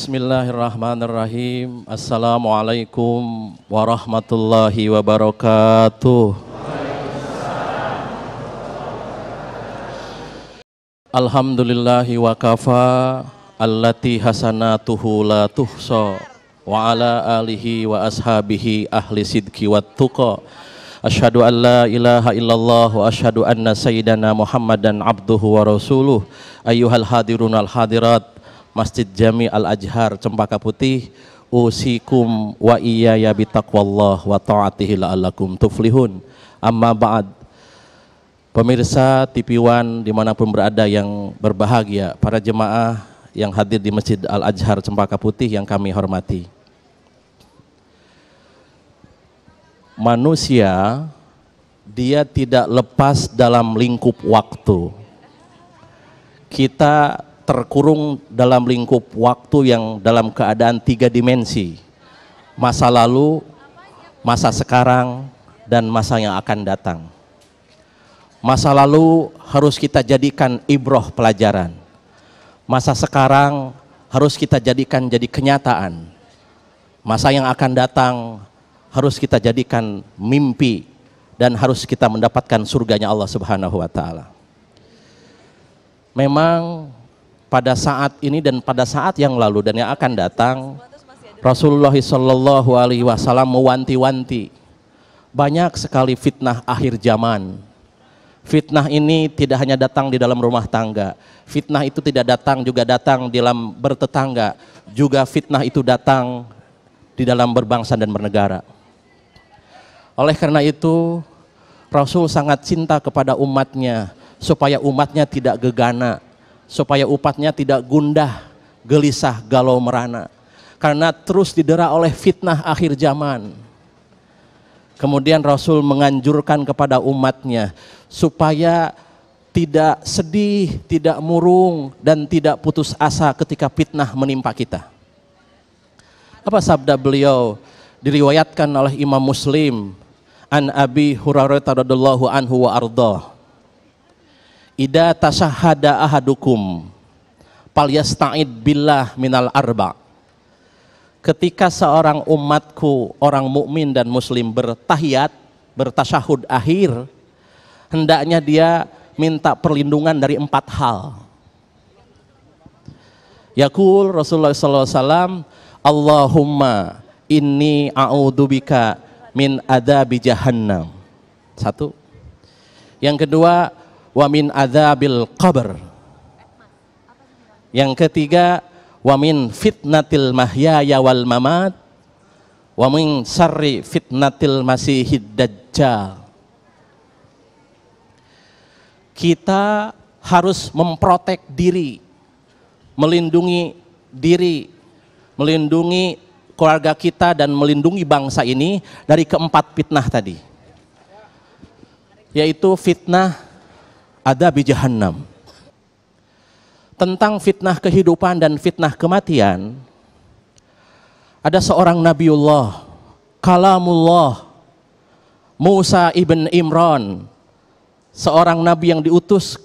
Bismillahirrahmanirrahim. Assalamualaikum warahmatullahi wabarakatuh. Alhamdulillahi wa kafa allati hasanatuhu la tuhsa wa ala alihi wa ashabihi ahli sidki wat tuqa. Asyhadu an la ilaha illallah wa asyhadu anna sayyidana Muhammadan abduhu wa rasuluh. Ayyuhal hadirun al hadirat Masjid Jami Al-Ajhar Cempaka Putih, usikum wa iyaya bitaqwallah wa ta'atihi la'allakum tuflihun. Amma ba'd. Pemirsa TV One dimanapun berada yang berbahagia, para jemaah yang hadir di Masjid Al-Ajhar Cempaka Putih yang kami hormati. Manusia, dia tidak lepas dalam lingkup waktu. Kita terkurung dalam lingkup waktu yang dalam keadaan 3 dimensi. Masa lalu, masa sekarang, dan masa yang akan datang. Masa lalu harus kita jadikan ibroh pelajaran. Masa sekarang harus kita jadikan jadi kenyataan. Masa yang akan datang harus kita jadikan mimpi dan harus kita mendapatkan surganya Allah Subhanahu wa taala. Memang pada saat ini dan pada saat yang lalu dan yang akan datang, Rasulullah SAW mewanti-wanti banyak sekali fitnah akhir zaman. Fitnah ini tidak hanya datang di dalam rumah tangga, fitnah itu tidak datang juga datang di dalam bertetangga, juga fitnah itu datang di dalam berbangsa dan bernegara. Oleh karena itu, Rasul sangat cinta kepada umatnya supaya umatnya tidak gegana, supaya umatnya tidak gundah, gelisah, galau merana, karena terus didera oleh fitnah akhir zaman. Kemudian Rasul menganjurkan kepada umatnya supaya tidak sedih, tidak murung, dan tidak putus asa ketika fitnah menimpa kita. Apa sabda beliau? Diriwayatkan oleh Imam Muslim an Abi Hurairah radhiyallahu anhu wa ardhah. Ida tasahhada ahadukum falyasta'id billah minal arba. Ketika seorang umatku, orang mukmin dan muslim bertahiyat, bertasyahud akhir, hendaknya dia minta perlindungan dari 4 hal. Yaqul Rasulullah SAW, Allahumma inni a'udzubika min adzabi jahannam. 1. Yang kedua, wa min adzabil qabr. Yang ketiga, wa min fitnatil mahyaya wal mamat, wa min syarri fitnatil masihid dajjal. Kita harus memprotek diri, melindungi diri, melindungi keluarga kita dan melindungi bangsa ini dari keempat fitnah tadi. Yaitu fitnah adzab jahannam. Tentang fitnah kehidupan dan fitnah kematian, ada seorang Nabiullah, Kalamullah, Musa ibn Imran, seorang nabi yang diutus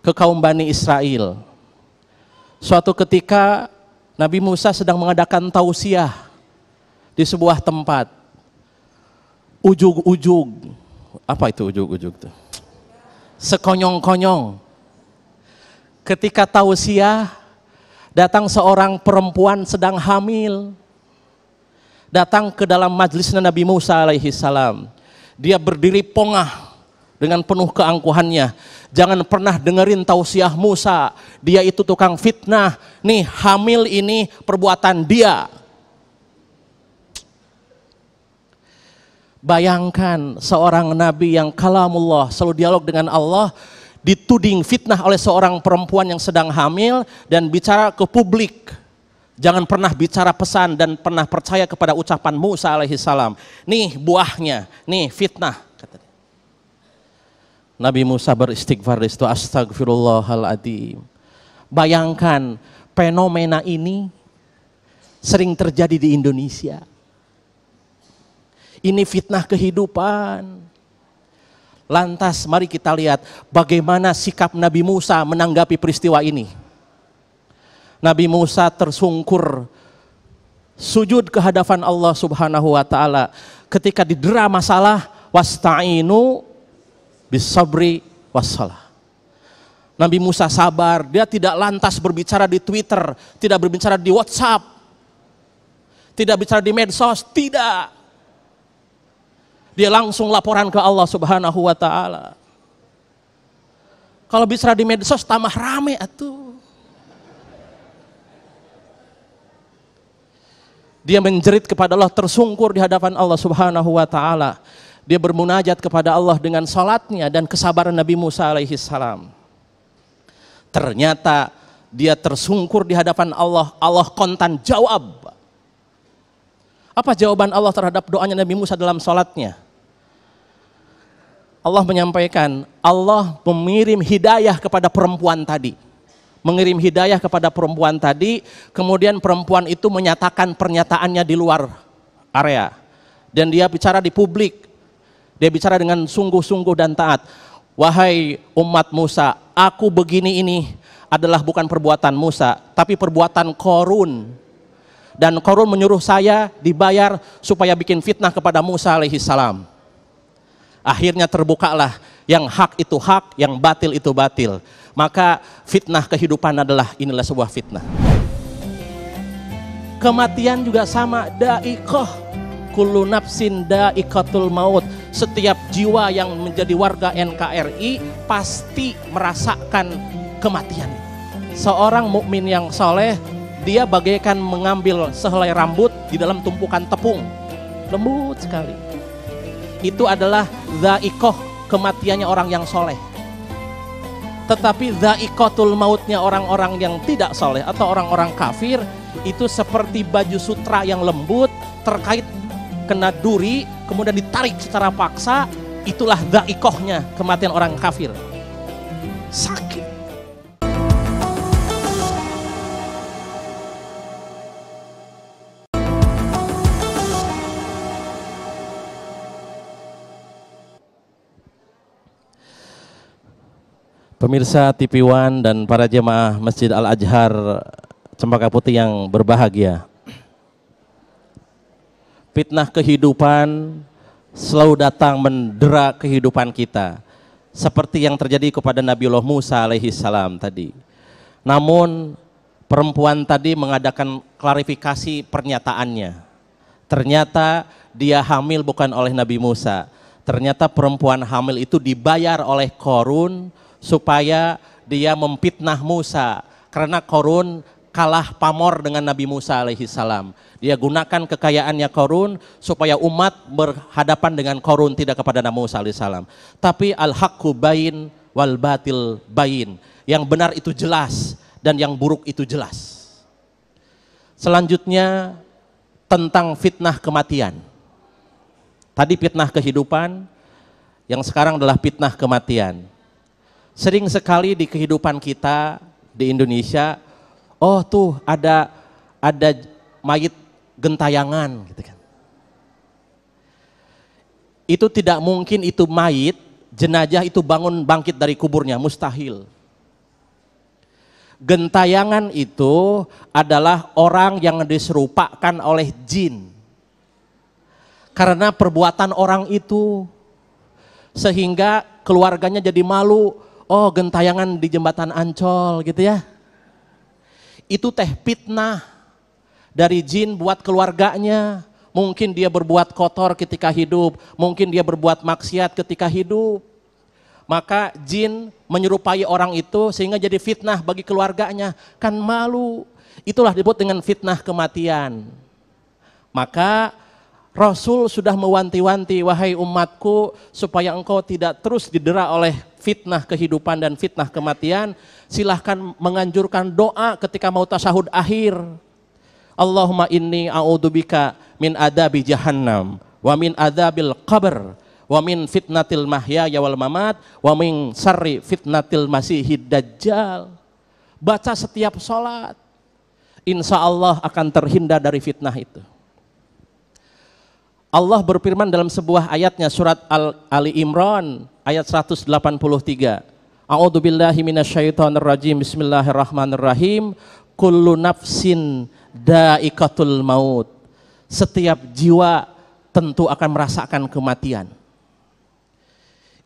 ke kaum Bani Israel. Suatu ketika Nabi Musa sedang mengadakan tausiah di sebuah tempat. Ujug-ujug, apa itu ujug-ujug tuh? Sekonyong-konyong. Ketika tausiah, datang seorang perempuan sedang hamil, datang ke dalam majlis Nabi Musa alaihi salam. Dia berdiri pongah dengan penuh keangkuhannya. Jangan pernah dengerin tausiah Musa, dia itu tukang fitnah. Nih hamil ini perbuatan dia. Bayangkan seorang nabi yang kalamullah, selalu dialog dengan Allah, dituding fitnah oleh seorang perempuan yang sedang hamil dan bicara ke publik. Jangan pernah bicara pesan dan pernah percaya kepada ucapan Musa alaihi salam. Nih buahnya, nih fitnah, kata dia. Nabi Musa beristighfar di situ, astagfirullahaladzim. Bayangkan fenomena ini sering terjadi di Indonesia. Ini fitnah kehidupan. Lantas mari kita lihat bagaimana sikap Nabi Musa menanggapi peristiwa ini. Nabi Musa tersungkur sujud ke hadapan Allah Subhanahu wa taala ketika didera masalah, wasta'inu bis-sabri was-shalah. Nabi Musa sabar, dia tidak lantas berbicara di Twitter, tidak berbicara di WhatsApp, tidak bicara di medsos, tidak. Dia langsung laporan ke Allah Subhanahu wa taala. Kalau bicara di medsos tambah rame atuh. Dia menjerit kepada Allah, tersungkur di hadapan Allah Subhanahu wa taala. Dia bermunajat kepada Allah dengan salatnya dan kesabaran Nabi Musa alaihi salam. Ternyata dia tersungkur di hadapan Allah, Allah kontan jawab. Apa jawaban Allah terhadap doanya Nabi Musa dalam salatnya? Allah menyampaikan, Allah mengirim hidayah kepada perempuan tadi. Mengirim hidayah kepada perempuan tadi, kemudian perempuan itu menyatakan pernyataannya di luar area. Dan dia bicara di publik, dia bicara dengan sungguh-sungguh dan taat. Wahai umat Musa, aku begini ini adalah bukan perbuatan Musa, tapi perbuatan Qarun. Dan Qarun menyuruh saya dibayar supaya bikin fitnah kepada Musa alaihi salam. Akhirnya terbukalah, yang hak itu hak, yang batil itu batil. Maka fitnah kehidupan inilah sebuah fitnah. Kematian juga sama, da'iqah. Kullu nafsin da'iqatul maut. Setiap jiwa yang menjadi warga NKRI pasti merasakan kematian. Seorang mukmin yang soleh, dia bagaikan mengambil sehelai rambut di dalam tumpukan tepung. Lembut sekali. Itu adalah da'iqah, kematiannya orang yang soleh. Tetapi dha'iqatul mautnya orang-orang yang tidak soleh atau orang-orang kafir itu seperti baju sutra yang lembut, terkait kena duri, kemudian ditarik secara paksa. Itulah dha'iqahnya kematian orang kafir. Sakit. Pemirsa TV One dan para jemaah Masjid Al-Azhar Cempaka Putih yang berbahagia. Fitnah kehidupan selalu datang mendera kehidupan kita. Seperti yang terjadi kepada Nabiullah Musa alaihi salam tadi. Namun perempuan tadi mengadakan klarifikasi pernyataannya. Ternyata dia hamil bukan oleh Nabi Musa. Ternyata perempuan hamil itu dibayar oleh Qarun supaya dia memfitnah Musa, karena Qarun kalah pamor dengan Nabi Musa alaihi salam. Dia gunakan kekayaannya Qarun supaya umat berhadapan dengan Qarun, tidak kepada Nabi Musa alaihi salam. Tapi al-haqqu bayin wal batil bayin. Yang benar itu jelas dan yang buruk itu jelas. Selanjutnya tentang fitnah kematian. Tadi fitnah kehidupan, yang sekarang adalah fitnah kematian. Sering sekali di kehidupan kita di Indonesia, oh tuh ada mayit gentayangan gitu kan. Itu tidak mungkin itu mayit, jenazah itu bangkit dari kuburnya, mustahil. Gentayangan itu adalah orang yang diserupakan oleh jin. Karena perbuatan orang itu, sehingga keluarganya jadi malu. Oh, gentayangan di jembatan Ancol gitu ya. Itu teh fitnah dari jin buat keluarganya. Mungkin dia berbuat kotor ketika hidup, mungkin dia berbuat maksiat ketika hidup. Maka jin menyerupai orang itu sehingga jadi fitnah bagi keluarganya. Kan malu. Itulah disebut dengan fitnah kematian. Maka Rasul sudah mewanti-wanti, wahai umatku, supaya engkau tidak terus didera oleh fitnah kehidupan dan fitnah kematian. Silahkan menganjurkan doa ketika mau tasyahud akhir. Allahumma inni a'udzubika min adabi jahannam, wa min adabil qabr, wa min fitnatil mahyaya wal mamat, wa min syarri fitnatil masihid dajjal. Baca setiap sholat, insya Allah akan terhindar dari fitnah itu. Allah berfirman dalam sebuah ayatnya, surat Ali Imran ayat 183. A'udzubillahi minasyaitonirrajim. Bismillahirrahmanirrahim. kullu nafsin da'iqatul maut. Setiap jiwa tentu akan merasakan kematian.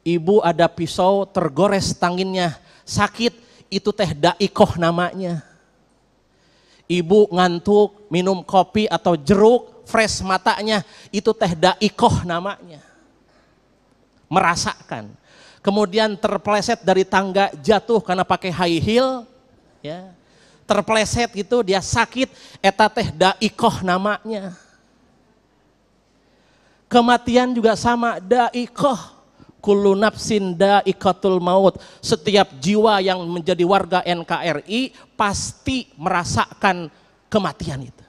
Ibu ada pisau tergores tanginnya, sakit, itu teh da'iqoh namanya. Ibu ngantuk, minum kopi atau jeruk, fresh matanya, itu teh da'iqoh namanya. Merasakan. Kemudian terpleset dari tangga, jatuh karena pakai high heel, ya. Terpleset gitu, dia sakit, eta teh da'iqoh namanya. Kematian juga sama, da'iqoh. Kullu nafsin da'iqatul maut. Setiap jiwa yang menjadi warga NKRI pasti merasakan kematian itu.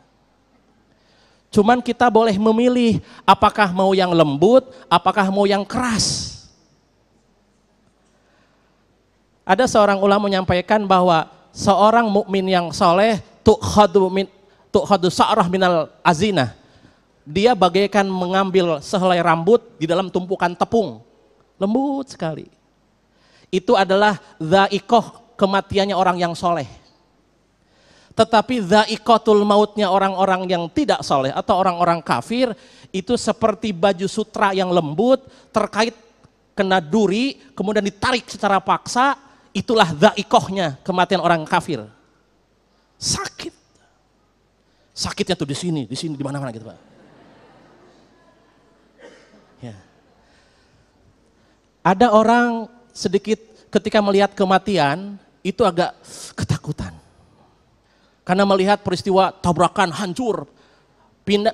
Cuman kita boleh memilih apakah mau yang lembut, apakah mau yang keras. Ada seorang ulama menyampaikan bahwa seorang mukmin yang soleh tukhadu sa'rah minal azinah. Dia bagaikan mengambil sehelai rambut di dalam tumpukan tepung. Lembut sekali. Itu adalah dha'iqoh, kematiannya orang yang soleh. Tetapi dha'iqatul mautnya orang-orang yang tidak soleh atau orang-orang kafir, itu seperti baju sutra yang lembut, terkait kena duri, kemudian ditarik secara paksa, itulah dha'iqohnya kematian orang kafir. Sakit. Sakitnya tuh di sini, di mana-mana gitu Pak. Ya. Ada orang sedikit ketika melihat kematian itu agak ketakutan. Karena melihat peristiwa tabrakan hancur,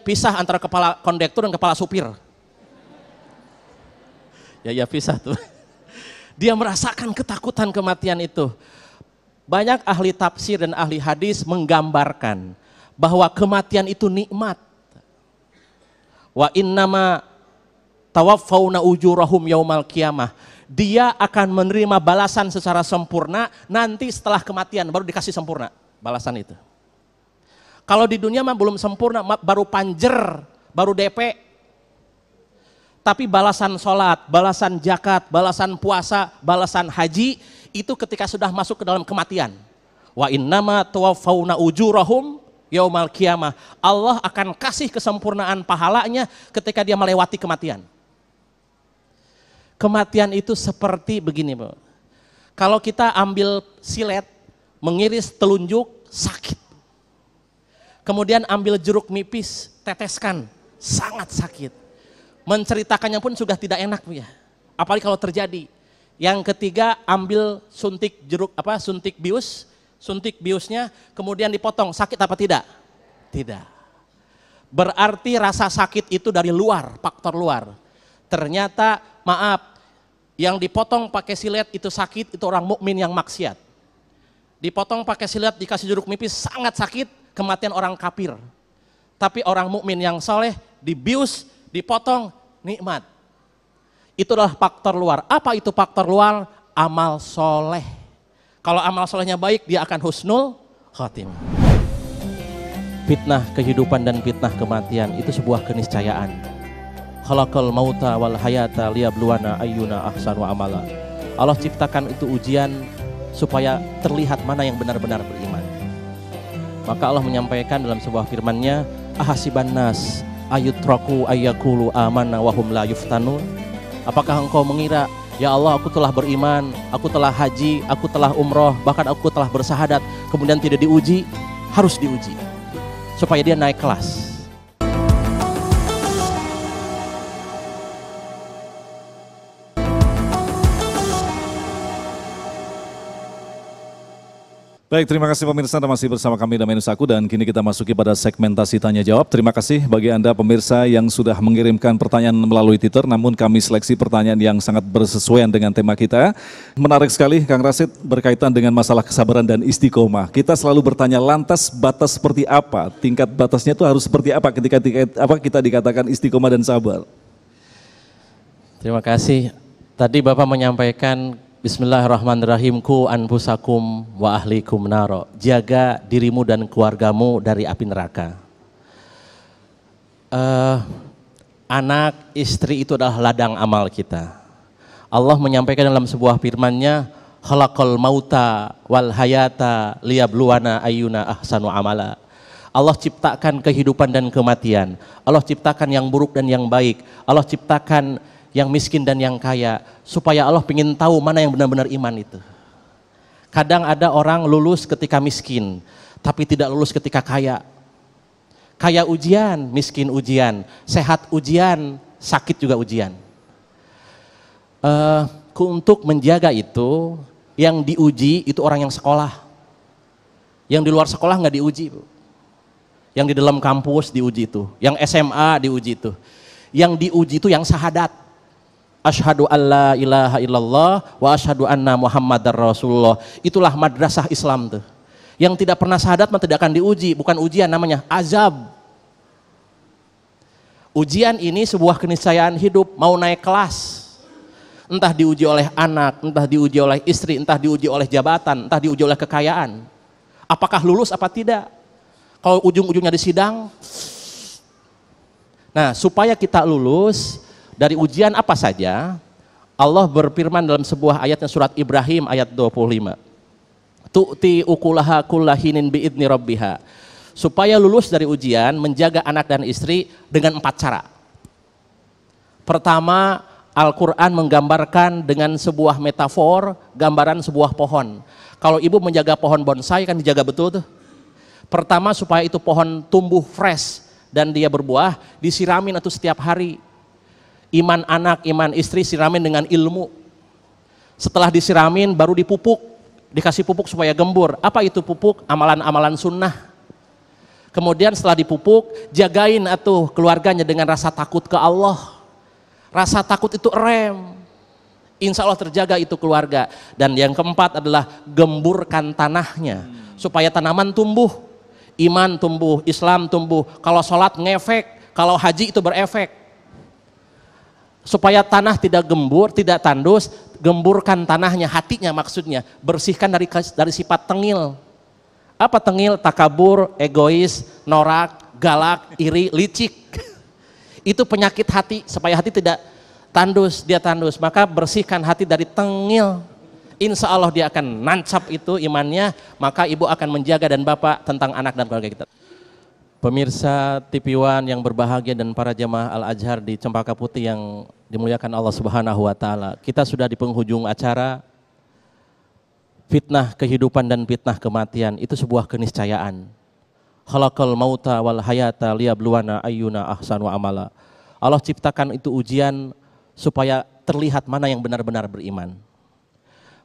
pisah antara kepala kondektur dan kepala supir. Ya pisah tuh. Dia merasakan ketakutan kematian itu. Banyak ahli tafsir dan ahli hadis menggambarkan bahwa kematian itu nikmat. Wa innama tawaffawna ujurahum yaumal qiyamah. Dia akan menerima balasan secara sempurna nanti setelah kematian baru dikasih sempurna balasan itu. Kalau di dunia mah belum sempurna, baru panjer, baru DP. Tapi balasan sholat, balasan zakat, balasan puasa, balasan haji itu ketika sudah masuk ke dalam kematian. Wa innama tawaffawna ujurahum yaumal qiyamah. Allah akan kasih kesempurnaan pahalanya ketika dia melewati kematian. Kematian itu seperti begini, Bu. Kalau kita ambil silet, mengiris telunjuk, sakit. Kemudian ambil jeruk nipis, teteskan, sangat sakit. Menceritakannya pun sudah tidak enak, Bu ya. Apalagi kalau terjadi. Yang ketiga, ambil suntik biusnya, kemudian dipotong, sakit apa tidak? Tidak. Berarti rasa sakit itu dari luar, faktor luar. Ternyata maaf, yang dipotong pakai silet itu sakit, itu orang mukmin yang maksiat. Dipotong pakai silet dikasih jeruk nipis sangat sakit, kematian orang kafir. Tapi orang mukmin yang soleh dibius, dipotong, nikmat. Itu adalah faktor luar. Apa itu faktor luar? Amal soleh. Kalau amal solehnya baik, dia akan husnul khotimah. Fitnah kehidupan dan fitnah kematian itu sebuah keniscayaan. Khalaqal mauta wal hayata liyabluwana ayyuna ahsanu amala. Allah ciptakan itu ujian supaya terlihat mana yang benar-benar beriman. Maka Allah menyampaikan dalam sebuah firman-Nya, ahasiban nas ayutraku ayyakulu amanna wa hum la yuftanun. Apakah engkau mengira, ya Allah, aku telah beriman, aku telah haji, aku telah umroh, bahkan aku telah bersahadat, kemudian tidak diuji? Harus diuji supaya dia naik kelas. Baik, terima kasih pemirsa, Anda masih bersama kami Damai Nusaku dan kini kita masuki pada segmentasi tanya jawab. Terima kasih bagi Anda pemirsa yang sudah mengirimkan pertanyaan melalui Twitter, namun kami seleksi pertanyaan yang sangat bersesuaian dengan tema kita. Menarik sekali Kang Rasid berkaitan dengan masalah kesabaran dan istiqomah. Kita selalu bertanya, lantas batas seperti apa? Tingkat batasnya itu harus seperti apa ketika kita dikatakan istiqomah dan sabar? Terima kasih. Tadi Bapak menyampaikan Bismillahirrahmanirrahim, ku anfusakum wa ahlikum naro. Jaga dirimu dan keluargamu dari api neraka. Anak, istri itu adalah ladang amal kita. Allah menyampaikan dalam sebuah firman-Nya, Khalaqal mauta wal hayata liyabluwana ayyuna ahsanu amala. Allah ciptakan kehidupan dan kematian. Allah ciptakan yang buruk dan yang baik. Allah ciptakan yang miskin dan yang kaya, supaya Allah ingin tahu mana yang benar-benar iman itu. Kadang ada orang lulus ketika miskin, tapi tidak lulus ketika kaya. Kaya ujian, miskin ujian, sehat ujian, sakit juga ujian. Untuk menjaga itu, yang diuji itu orang yang sekolah. Yang di luar sekolah nggak diuji, Bu. Yang di dalam kampus diuji itu, yang SMA diuji itu. Yang diuji itu yang syahadat. Asyhadu alla ilaha illallah wa asyhadu anna muhammadar rasulullah. Itulah madrasah Islam tuh. Yang tidak pernah syahadat mah tidak akan diuji, bukan ujian, namanya azab. Ujian ini sebuah keniscayaan hidup, mau naik kelas. Entah diuji oleh anak, entah diuji oleh istri, entah diuji oleh jabatan, entah diuji oleh kekayaan. Apakah lulus apa tidak? Kalau ujung-ujungnya di sidang. Nah, supaya kita lulus dari ujian apa saja, Allah berfirman dalam sebuah ayatnya, surat Ibrahim ayat 25. Tu'ti ukulaha kullahinin bi'idni rabbiha. Supaya lulus dari ujian, menjaga anak dan istri dengan 4 cara. Pertama, Al-Quran menggambarkan dengan sebuah metafor, gambaran sebuah pohon. Kalau ibu menjaga pohon bonsai kan dijaga betul tuh. Pertama, supaya itu pohon tumbuh fresh dan dia berbuah, disiramin atau setiap hari. Iman anak, iman istri siramin dengan ilmu. Setelah disiramin baru dipupuk, dikasih pupuk supaya gembur. Apa itu pupuk? Amalan-amalan sunnah. Kemudian setelah dipupuk, jagain atuh keluarganya dengan rasa takut ke Allah. Rasa takut itu rem. Insya Allah terjaga itu keluarga. Dan yang keempat adalah gemburkan tanahnya supaya tanaman tumbuh. Iman tumbuh, Islam tumbuh. Kalau sholat ngefek, kalau haji itu berefek. Supaya tanah tidak gembur, tidak tandus, gemburkan tanahnya, hatinya maksudnya. Bersihkan dari sifat tengil. Apa tengil? Takabur, egois, norak, galak, iri, licik. Itu penyakit hati, supaya hati tidak tandus, dia tandus. Maka bersihkan hati dari tengil. Insya Allah dia akan nancap itu imannya, maka ibu akan menjaga dan bapak tentang anak dan keluarga kita. Pemirsa TV One yang berbahagia dan para jamaah Al-Azhar di Cempaka Putih yang dimuliakan Allah Subhanahu wa Ta'ala. Kita sudah di penghujung acara. Fitnah kehidupan dan fitnah kematian itu sebuah keniscayaan. Khalaqal mauta wal hayata liyabluwana ayyuna ahsanu amala. Allah ciptakan itu ujian supaya terlihat mana yang benar-benar beriman.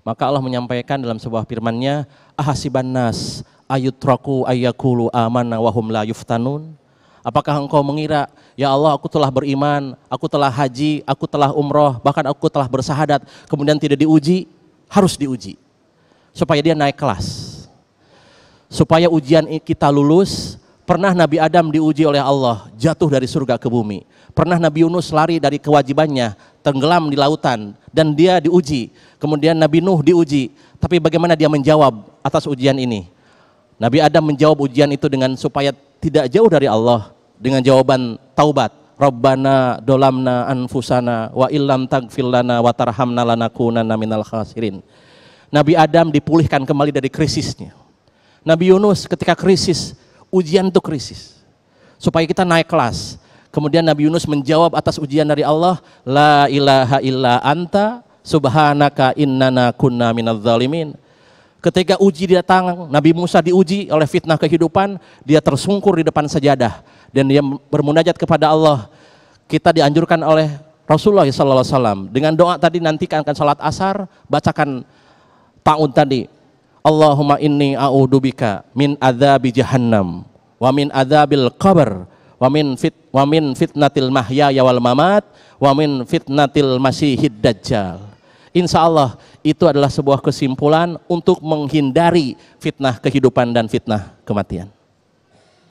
Maka Allah menyampaikan dalam sebuah firman-Nya, ahasiban nas ayutraku ayyakulu amanna wa hum la yuftanun. Apakah engkau mengira, ya Allah, aku telah beriman, aku telah haji, aku telah umroh, bahkan aku telah bersahadat, kemudian tidak diuji? Harus diuji supaya dia naik kelas, supaya ujian kita lulus. Pernah Nabi Adam diuji oleh Allah, jatuh dari surga ke bumi. Pernah Nabi Yunus lari dari kewajibannya, tenggelam di lautan, dan dia diuji. Kemudian Nabi Nuh diuji, tapi bagaimana dia menjawab atas ujian ini? Nabi Adam menjawab ujian itu dengan supaya tidak jauh dari Allah, dengan jawaban taubat. Rabbana dolamna anfusana wa illam taghfir lana wa tarhamna lanakunanna minal khasirin. Nabi Adam dipulihkan kembali dari krisisnya. Nabi Yunus ketika krisis, ujian itu krisis, supaya kita naik kelas. Kemudian Nabi Yunus menjawab atas ujian dari Allah, la ilaha illa anta subhanaka innana kunna minadz zalimin. Ketika uji datang, Nabi Musa diuji oleh fitnah kehidupan, dia tersungkur di depan sajadah dan dia bermunajat kepada Allah. Kita dianjurkan oleh Rasulullah SAW dengan doa tadi, nanti akan salat asar, bacakan ta'ud tadi. Allahumma inni a'udzubika min adzabi jahannam wa min adzabil qabr wa min fitnatil mahyaya wal mamat wa min fitnatil masihid dajjal. Insya Allah itu adalah sebuah kesimpulan untuk menghindari fitnah kehidupan dan fitnah kematian.